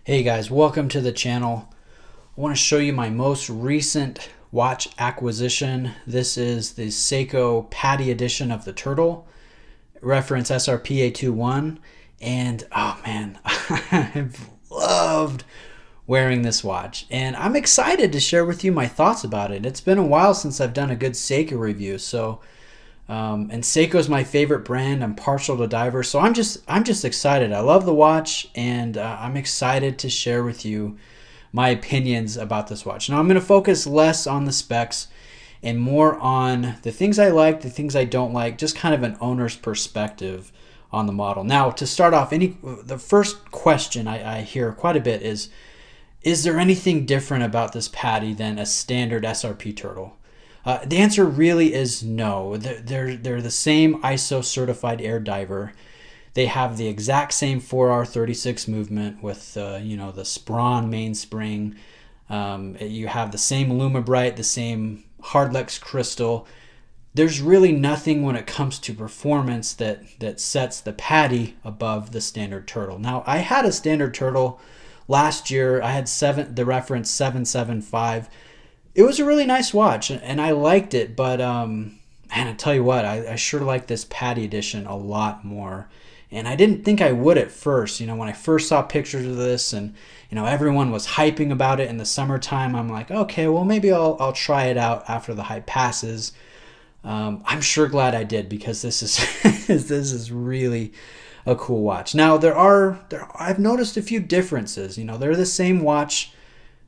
Hey guys, welcome to the channel. I want to show you my most recent watch acquisition. This is the Seiko PADI edition of the Turtle, reference SRPA21, and oh man, I've loved wearing this watch, and I'm excited to share with you my thoughts about it. It's been a while since I've done a good Seiko review, and Seiko is my favorite brand. I'm partial to divers, so I'm just excited. I love the watch, and I'm excited to share with you my opinions about this watch. Now I'm going to focus less on the specs and more on the things I like, the things I don't like, just kind of an owner's perspective on the model. Now to start off, the first question I hear quite a bit is there anything different about this PADI than a standard SRP Turtle? The answer really is no. They're the same ISO certified air diver. They have the exact same 4R36 movement with the Spron mainspring. You have the same Lumibrite, the same Hardlex crystal. There's really nothing when it comes to performance that sets the PADI above the standard Turtle. Now, I had a standard Turtle last year. I had the reference 775. It was a really nice watch, and I liked it, but man, I tell you what, I sure like this PADI edition a lot more. And I didn't think I would at first. When I first saw pictures of this, and everyone was hyping about it in the summertime, I'm like, okay, well maybe I'll try it out after the hype passes. I'm sure glad I did, because this is this is really a cool watch. Now I've noticed a few differences. They're the same watch.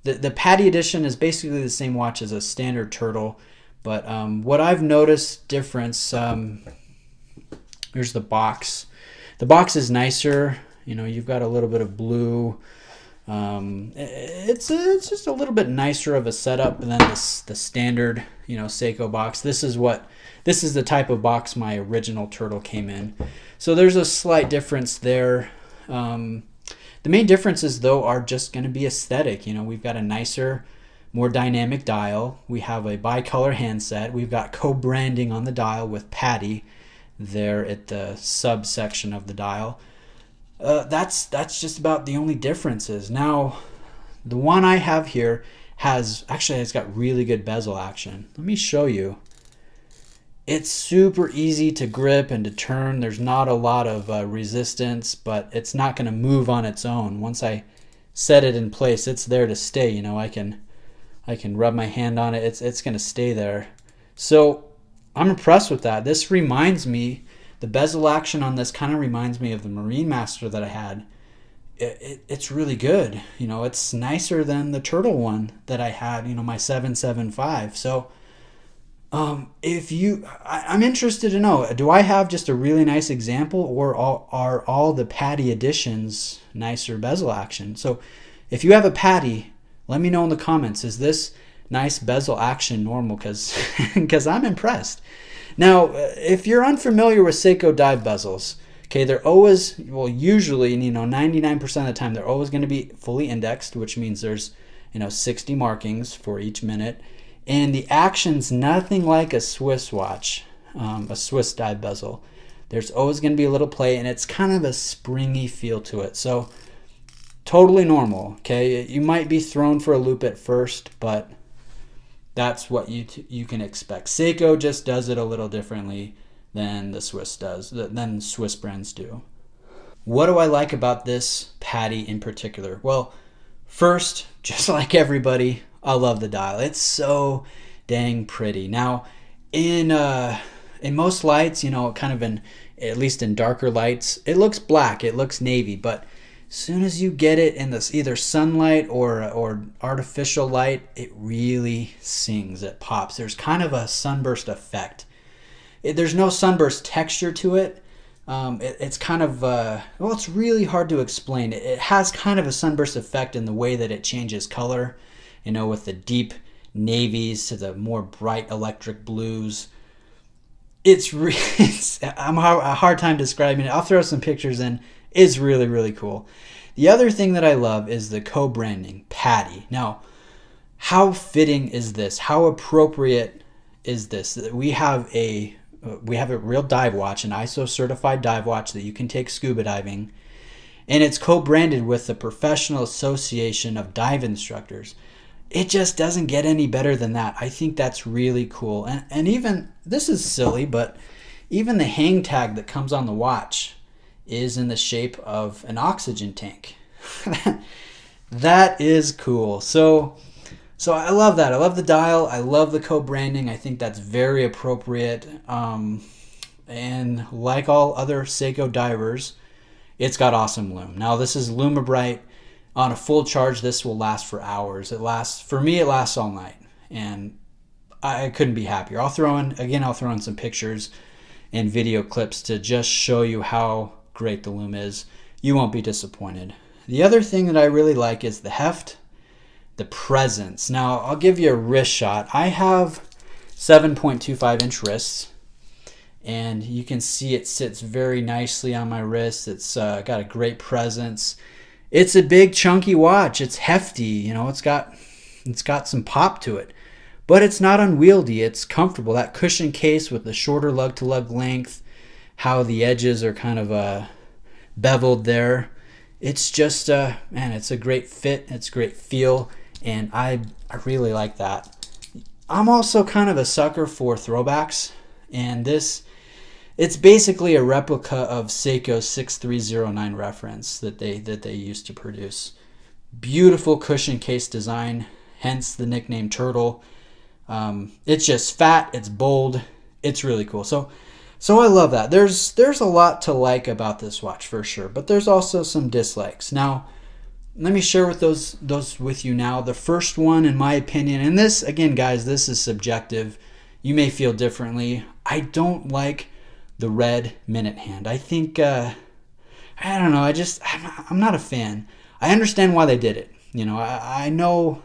The PADI edition is basically the same watch as a standard Turtle, but what I've noticed difference, here's the box. The box is nicer. You've got a little bit of blue. It's just a little bit nicer of a setup than the standard Seiko box. This is the type of box my original Turtle came in. So there's a slight difference there. The main differences, though, are just going to be aesthetic. We've got a nicer, more dynamic dial. We have a bicolor handset. We've got co-branding on the dial with PADI there at the subsection of the dial. That's just about the only differences. Now, the one I have here it's got really good bezel action. Let me show you. It's super easy to grip and to turn. There's not a lot of resistance, but it's not going to move on its own. Once I set it in place, it's there to stay. I can rub my hand on it. It's going to stay there. So I'm impressed with that. This reminds me, the bezel action on this kind of reminds me of the Marine Master that I had. It's really good. It's nicer than the Turtle one that I had, my 775. So I'm interested to know, do I have just a really nice example, or are all the PADI editions nicer bezel action? So if you have a PADI, let me know in the comments. Is this nice bezel action normal? Because I'm impressed. Now, if you're unfamiliar with Seiko dive bezels, okay, they're always, usually, 99% of the time, they're always going to be fully indexed, which means there's, 60 markings for each minute. And the action's nothing like a Swiss watch, a Swiss dive bezel. There's always going to be a little play, and it's kind of a springy feel to it. So totally normal, okay? You might be thrown for a loop at first, but that's what you can expect. Seiko just does it a little differently than than Swiss brands do. What do I like about this PADI in particular? Well, first, just like everybody, I love the dial. It's so dang pretty. Now, in most lights, at least in darker lights, it looks black, it looks navy, but as soon as you get it in this either sunlight or artificial light, it really sings, it pops. There's kind of a sunburst effect. There's no sunburst texture to it. It's kind of, it's really hard to explain. It has kind of a sunburst effect in the way that it changes color, with the deep navies to the more bright electric blues. I'm a hard time describing it. I'll throw some pictures in. It's really, really cool. The other thing that I love is the co-branding, PADI. Now, how fitting is this? How appropriate is this? We have a real dive watch, an ISO certified dive watch that you can take scuba diving, and it's co-branded with the Professional Association of Dive Instructors. It just doesn't get any better than that. I think that's really cool. And even, this is silly, but even the hang tag that comes on the watch is in the shape of an oxygen tank. That is cool. So I love that. I love the dial. I love the co-branding. I think that's very appropriate. And like all other Seiko divers, it's got awesome lume. Now this is LumiBrite. On a full charge, this will last for hours. For me, it lasts all night, and I couldn't be happier. I'll throw in some pictures and video clips to just show you how great the lume is. You won't be disappointed. The other thing that I really like is the heft, the presence. Now, I'll give you a wrist shot. I have 7.25 inch wrists, and you can see it sits very nicely on my wrist. It's got a great presence. It's a big chunky watch. It's hefty, you know, it's got some pop to it, but it's not unwieldy. It's comfortable. That cushion case with the shorter lug to lug length, how the edges are kind of beveled there. It's just, man, it's a great fit. It's a great feel, and I really like that. I'm also kind of a sucker for throwbacks, and it's basically a replica of Seiko's 6309 reference that they used to produce. Beautiful cushion case design, hence the nickname Turtle. It's just fat, it's bold, it's really cool. So I love that. There's a lot to like about this watch for sure, but there's also some dislikes. Now, let me share with those with you now. The first one, in my opinion, and this, again, guys, this is subjective. You may feel differently. I don't like the red minute hand. I think, I don't know, I'm not a fan. I understand why they did it. You know, I know,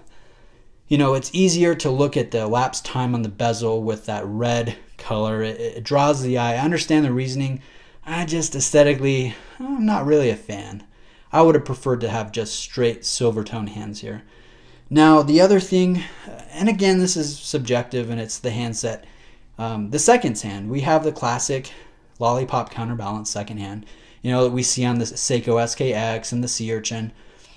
you know, it's easier to look at the elapsed time on the bezel with that red color. It draws the eye. I understand the reasoning. I just aesthetically, I'm not really a fan. I would have preferred to have just straight silver tone hands here. Now, the other thing, and again, this is subjective, and it's the handset. The seconds hand, we have the classic lollipop counterbalance second hand, you know, that we see on the Seiko SKX and the Sea Urchin.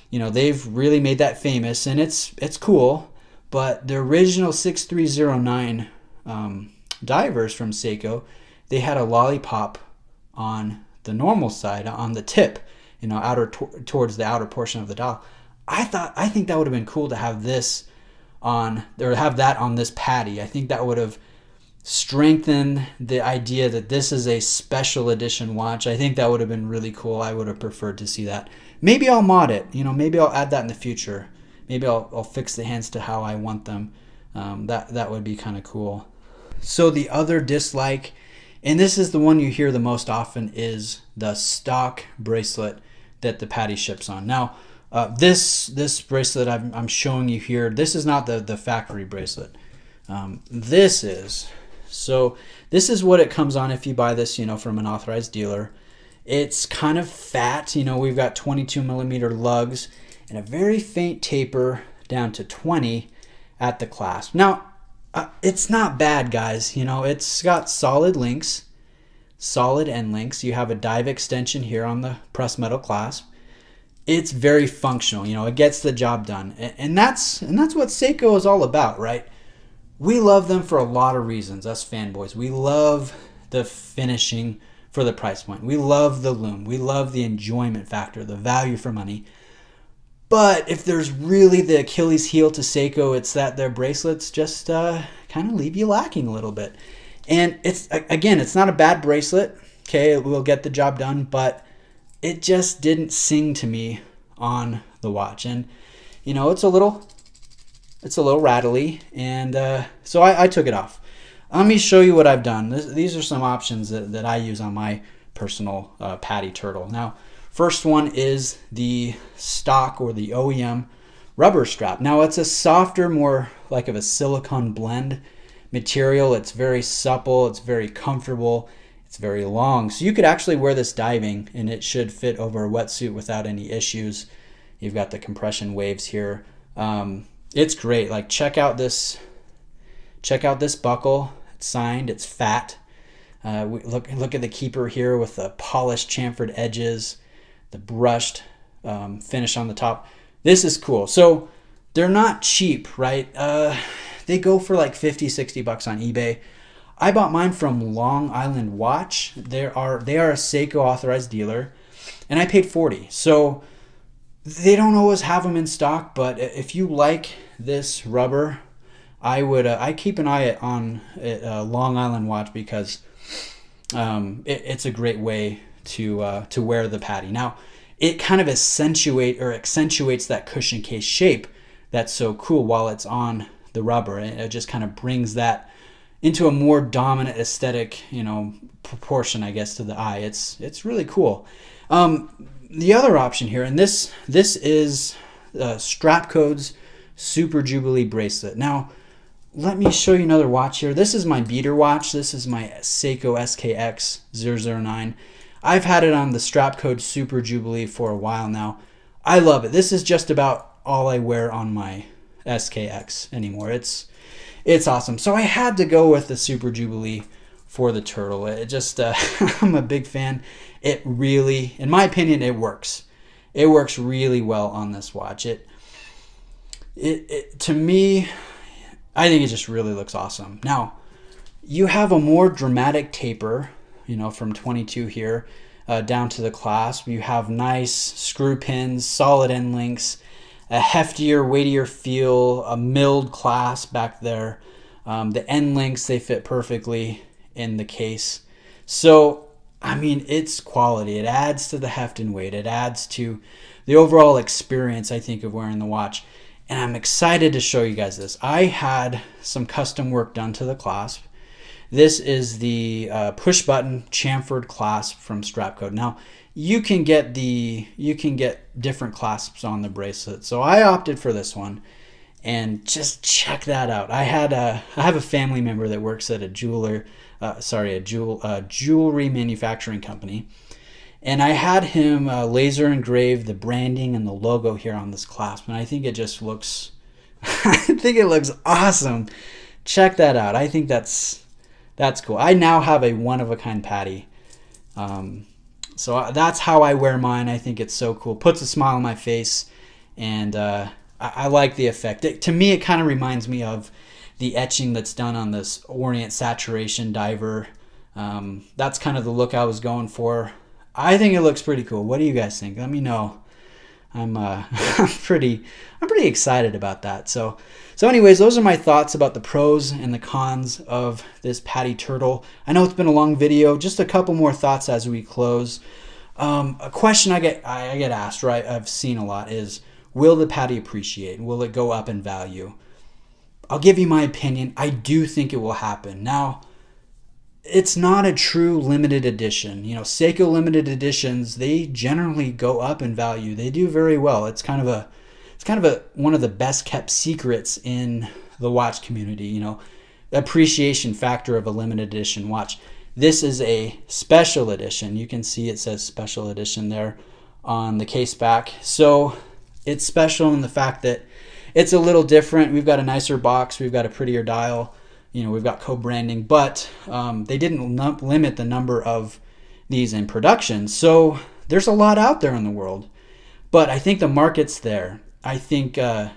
You know, they've really made that famous, and it's cool. But the original 6309 divers from Seiko, they had a lollipop on the normal side, on the tip, you know, towards the outer portion of the dial. I think that would have been cool to have this on, or have that on this PADI. I think that would have strengthen the idea that this is a special edition watch. I think that would have been really cool. I would have preferred to see that. Maybe I'll mod it. You know, maybe I'll add that in the future. Maybe I'll fix the hands to how I want them. That would be kind of cool. So the other dislike, and this is the one you hear the most often, is the stock bracelet that the PADI ships on. Now, this bracelet I'm showing you here, this is not the factory bracelet. This is. So this is what it comes on if you buy this, you know, from an authorized dealer. It's kind of fat. You know, we've got 22 millimeter lugs and a very faint taper down to 20 at the clasp. Now, it's not bad, guys. You know, it's got solid links, solid end links. You have a dive extension here on the pressed metal clasp. It's very functional. You know, it gets the job done, and that's what Seiko is all about, right? We love them for a lot of reasons, us fanboys. We love the finishing for the price point. We love the lume. We love the enjoyment factor, the value for money. But if there's really the Achilles heel to Seiko, it's that their bracelets just kind of leave you lacking a little bit. And it's, again, it's not a bad bracelet. Okay, it will get the job done, but it just didn't sing to me on the watch. And, you know, it's a little rattly, and so I took it off. Let me show you what I've done. These are some options that I use on my personal PADI Turtle. Now, first one is the stock or the OEM rubber strap. Now, it's a softer, more like of a silicone blend material. It's very supple, it's very comfortable, it's very long. So you could actually wear this diving, and it should fit over a wetsuit without any issues. You've got the compression waves here. It's great. Like, check out this buckle. It's signed. It's fat. Look at the keeper here with the polished chamfered edges. the brushed finish on the top. This is cool. So they're not cheap, right? They go for like 50, 60 bucks on eBay. I bought mine from Long Island Watch. They are a Seiko authorized dealer, and I paid 40. So they don't always have them in stock, but if you like this rubber, I keep an eye on Long Island Watch, because it's a great way to wear the PADI. Now, it kind of accentuates that cushion case shape that's so cool while it's on the rubber. It just kind of brings that into a more dominant aesthetic, proportion, I guess, to the eye. It's really cool. The other option here, and this is Strapcode's Super Jubilee bracelet. Now, let me show you another watch here. This is my beater watch. This is my Seiko SKX009. I've had it on the Strapcode Super Jubilee for a while now. I love it. This is just about all I wear on my SKX anymore. It's awesome. So I had to go with the Super Jubilee for the turtle. It just I'm a big fan. It really, in my opinion, it works. It works really well on this watch. It to me, I think it just really looks awesome. Now, you have a more dramatic taper, from 22 here down to the clasp. You have nice screw pins, solid end links, a heftier, weightier feel, a milled clasp back there. The end links, they fit perfectly in the case. So, I mean, it's quality. It adds to the heft and weight. It adds to the overall experience, I think, of wearing the watch. And I'm excited to show you guys this. I had some custom work done to the clasp. This is the push button chamfered clasp from Strapcode. Now, you can get different clasps on the bracelet. So I opted for this one, and just check that out. I have a family member that works at a jewelry manufacturing company, and I had him laser engrave the branding and the logo here on this clasp, and I think it just looks I think it looks awesome. Check that out. I think that's cool. I now have a one-of-a-kind PADI. So that's how I wear mine. I think it's so cool. Puts a smile on my face, and I like the effect. To me, it kind of reminds me of the etching that's done on this Orient Saturation diver. That's kind of the look I was going for. I think it looks pretty cool. What do you guys think? Let me know. I'm pretty excited about that. So anyways, those are my thoughts about the pros and the cons of this PADI turtle. I know it's been a long video. Just a couple more thoughts as we close. A question I get asked, right, I've seen a lot, is, will the PADI appreciate? Will it go up in value? I'll give you my opinion. I do think it will happen. Now, it's not a true limited edition. Seiko limited editions, they generally go up in value. They do very well. It's kind of one of the best kept secrets in the watch community, appreciation factor of a limited edition watch. This is a special edition. You can see it says special edition there on the case back. So it's special in the fact that it's a little different. We've got a nicer box. We've got a prettier dial. We've got co-branding, but they didn't limit the number of these in production. So there's a lot out there in the world, but I think the market's there. I think it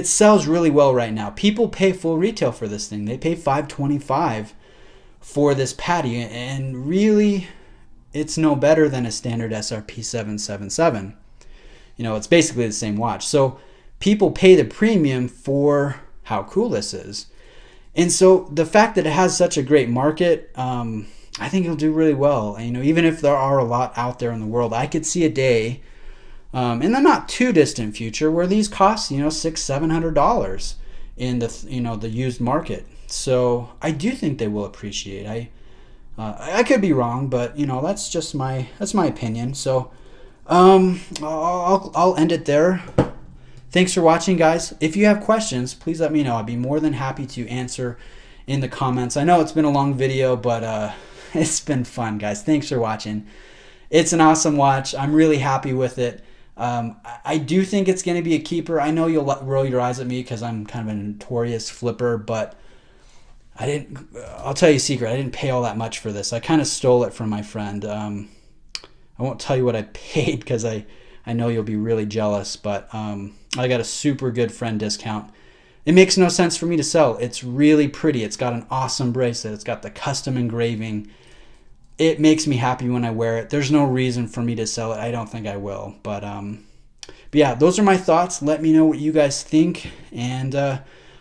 sells really well right now. People pay full retail for this thing. They pay $525 for this PADI, and really, it's no better than a standard SRP777. It's basically the same watch. So people pay the premium for how cool this is. And so the fact that it has such a great market, I think it'll do really well. And, even if there are a lot out there in the world, I could see a day in the not too distant future where these cost, $600-700 in the used market. So I do think they will appreciate. I could be wrong, but that's just my opinion. So I'll end it there. Thanks for watching, guys. If you have questions, please let me know. I'd be more than happy to answer in the comments. I know it's been a long video, but it's been fun, guys. Thanks for watching. It's an awesome watch. I'm really happy with it. I do think it's going to be a keeper. I know you'll roll your eyes at me because I'm kind of a notorious flipper, but I'll tell you a secret. I didn't pay all that much for this. I kind of stole it from my friend. I won't tell you what I paid because I know you'll be really jealous, but I got a super good friend discount. It makes no sense for me to sell. It's really pretty. It's got an awesome bracelet. It's got the custom engraving. It makes me happy when I wear it. There's no reason for me to sell it. I don't think I will. But yeah, those are my thoughts. Let me know what you guys think. And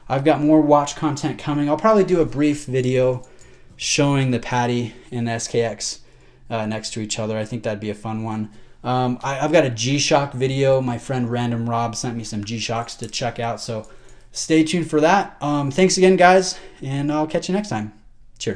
I've got more watch content coming. I'll probably do a brief video showing the PADI and the SKX next to each other. I think that'd be a fun one. I've got a G-Shock video. My friend Random Rob sent me some G-Shocks to check out. So stay tuned for that. Thanks again, guys, and I'll catch you next time. Cheers.